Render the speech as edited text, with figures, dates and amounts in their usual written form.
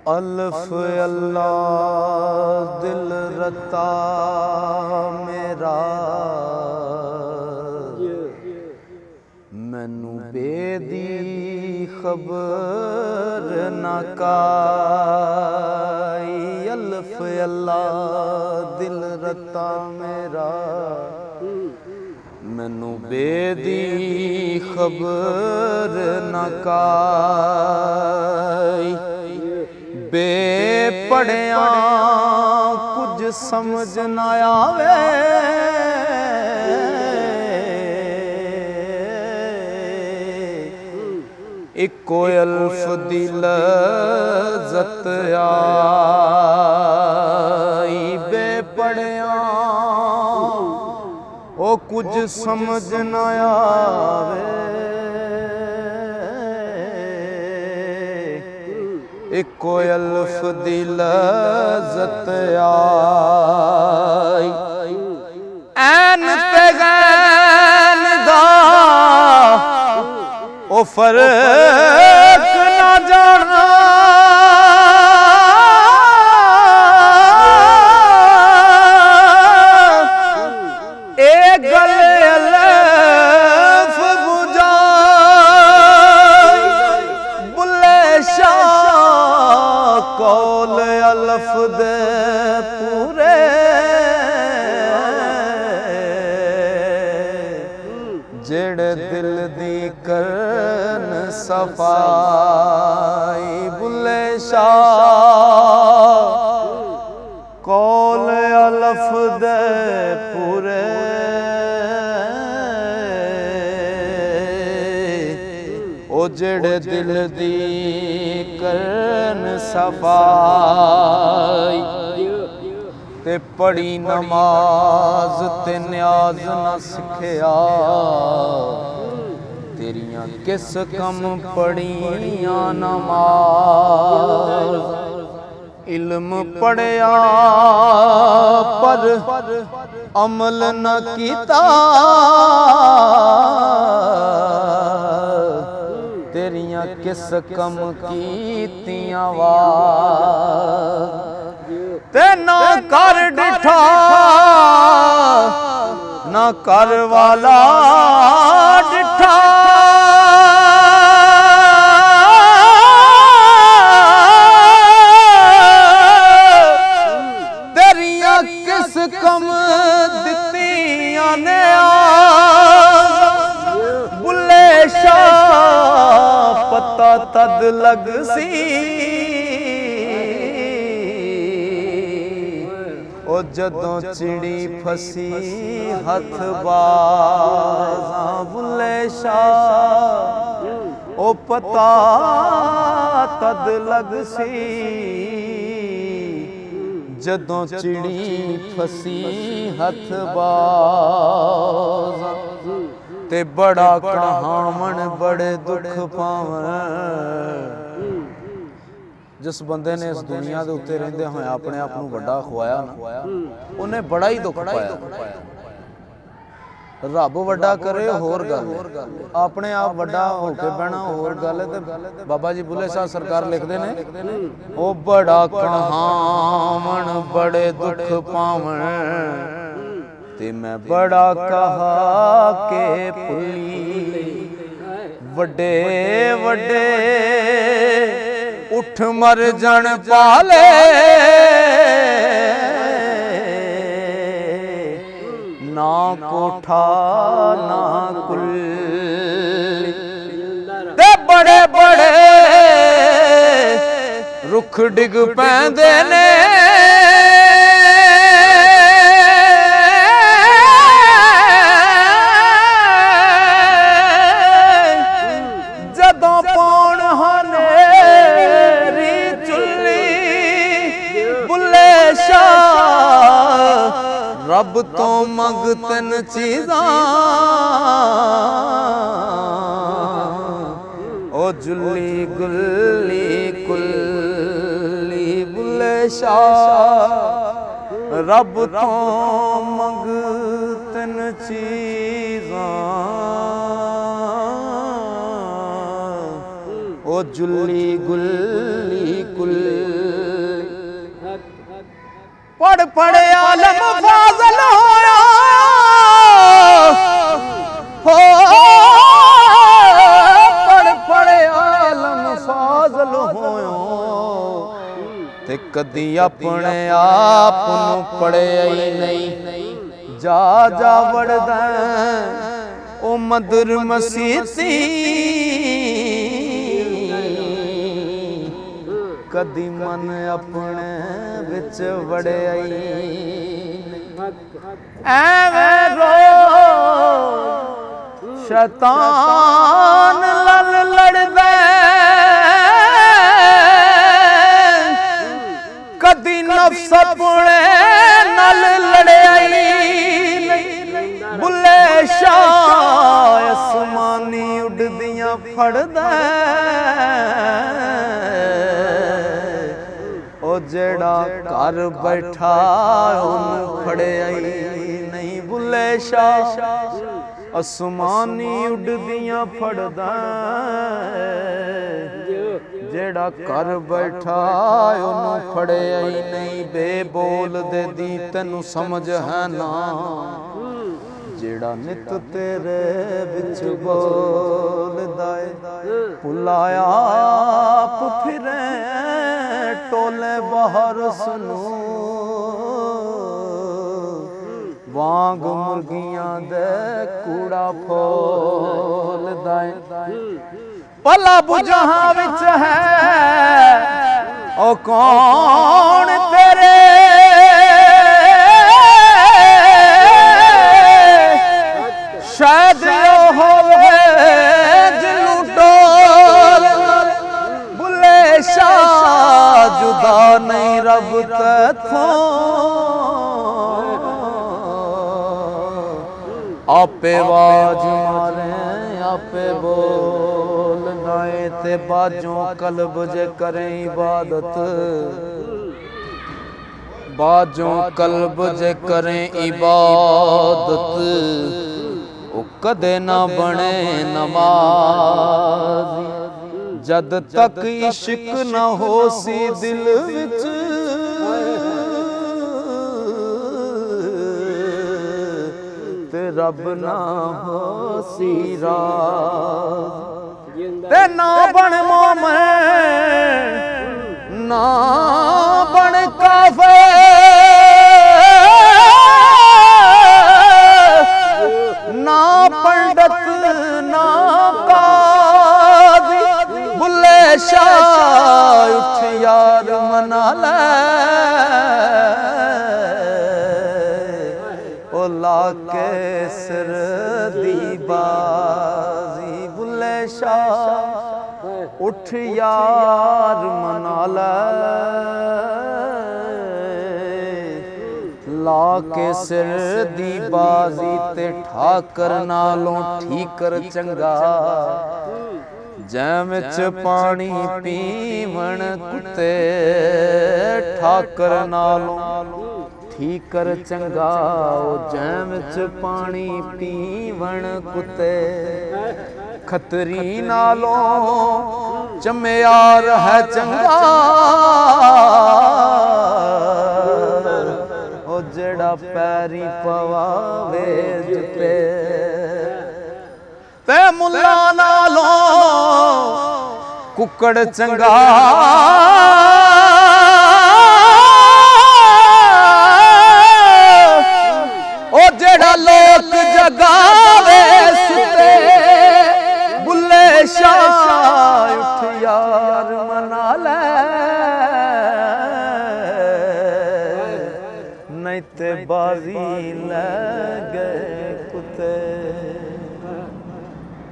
अल्फ अल्लाह दिल रता मेरा मैनू बेदी खबर ना काई। अल्फ अल्लाह दिल रता मेरा मैनू बेदी खबर ना काई। बेपढ़िया कुछ समझ ना आवे इको अल्फ दी लज़्ज़त आई। बेपढ़िया ओ कुछ समझ ना आवे इको अल्फ दी लज़्ज़त आई। ऐन ते गैन दा ओ फर्क ना जाना ए गल अल्फ बुझाई। बुल्ले शाह कौल अल्फ दे पूरे जेड़े दिल दी करन सफाई। बुल्ले शाह कौल अल्फ दे पूरे ओ जेड़े दिल दी करन सफाई। ते पढ़ी नमाज ते न्याज न सिखिया तेरियां किस कम पढ़ियां नमाज। इल्म पढ़िया पर अमल न कीता तेरियां किस कम कीतियां वाज। ते ना कर डिठा ना कर वाला डिठा तेरियां किस कम दित्तियां ने बुल्ले शाह पता तद लग सी ओ जदों चिड़ी फसी हथ बाज़ां। बुल्ले शाह ओ पता तद लग सी जदों चिड़ी फसी हथ बाज़ां। ते बड़ा कहावण बड़े दुख पावन। जिस बंदे ने इस दुनिया के उत्ते रहिंदे होए अपने आप नूं वड्डा खुआया ना उन्हें बड़ा ही दुख पाया। रब वड्डा करे होर गल अपने आप वड्डा होके बहना होर गल। ते बाबा जी बुल्ले शाह सरकार लिखते ने ओ बड़ा कहावण बड़े दुख पावन। ते मैं बड़ा कहा के पुली वड्डे वड्डे उठ मर जन पाले ना कोठा ना कुल्ली। ते बड़े बड़े रुख डिग पैंदे ने जदों पौण हनेरी चुल्ली। बुल्ले शाह रब तो मंग तिन चीज़ां ओ जुल्ली गुल्ली कुल्ली बुल्ले शाह रब तो मंगतन चीज़ां ओ जुल्ली गुल्ली कुल्ली पढ़ पढ़े आलम फाज़ल होया हो पढ़ पढ़े आलम फाज़ल होया ते कदी अपने आप नूं पढ़िया ही नहीं जा जा वड़दा ओ मदर मसीती कदी मन अपने विच वड़िया ही एवें रोज़ शैतान लल लड़दा कदी नफ्स अपने नल लड़िया बुल्ले शाह आसमानी उड़दियां फड़दा ओ जेड़ा घर बैठा उन्हें फड़िया नहीं बुल्ले शाह आसमानी उड़दियां फड़दा जेड़ा घर बैठा उन्हें फड़िया ही नहीं बेबोल दे दी तेनू समझ है ना जेड़ा नित तेरे विच बोलदा है भुलाया आप फिरे टोले बाहर सुनो वांग मुर्गियां दे कूड़ा फोलदा है भला बुझां विच है ओ कौन तेरे शायद होवे जिन्नू डोल बुल्ले शाह जुदा नहीं रब तैथों आपे आवाज मारे आपे बोल गाए ते बाजों कल्ब जे करें इबादत बाजों कल्ब जे करें इबादत ओ कदे ना बने नमाज़ी जद तक इश्क न हो सी दिल विच ते रब ना हो सी राज़ी ते ना बन मोमिन ना बन काफिर ना पंडित ना काज़ी बुल्ले शाह उठ यार मना ले ओ लाके सिर दी बाजी बुल्ले शाह उठ यार मना ले ला के सिर दी बाजी ते ठाकर नालों ठीकर चंगा जैम च पानी पीवण कुत्ते ठाकर नालों ठीकर चंगा जैम च पानी पीवण कुत्ते खतरी नालों चमेयार है चंगा जेड़ा पैरी पवावे जुते ते मुल्ला नालों कुकड़ चंगा ओ जेड़ा लोक जगावे सुते बुल्ले शाह उठ यार मना ले नहीं ते बाजी ले गए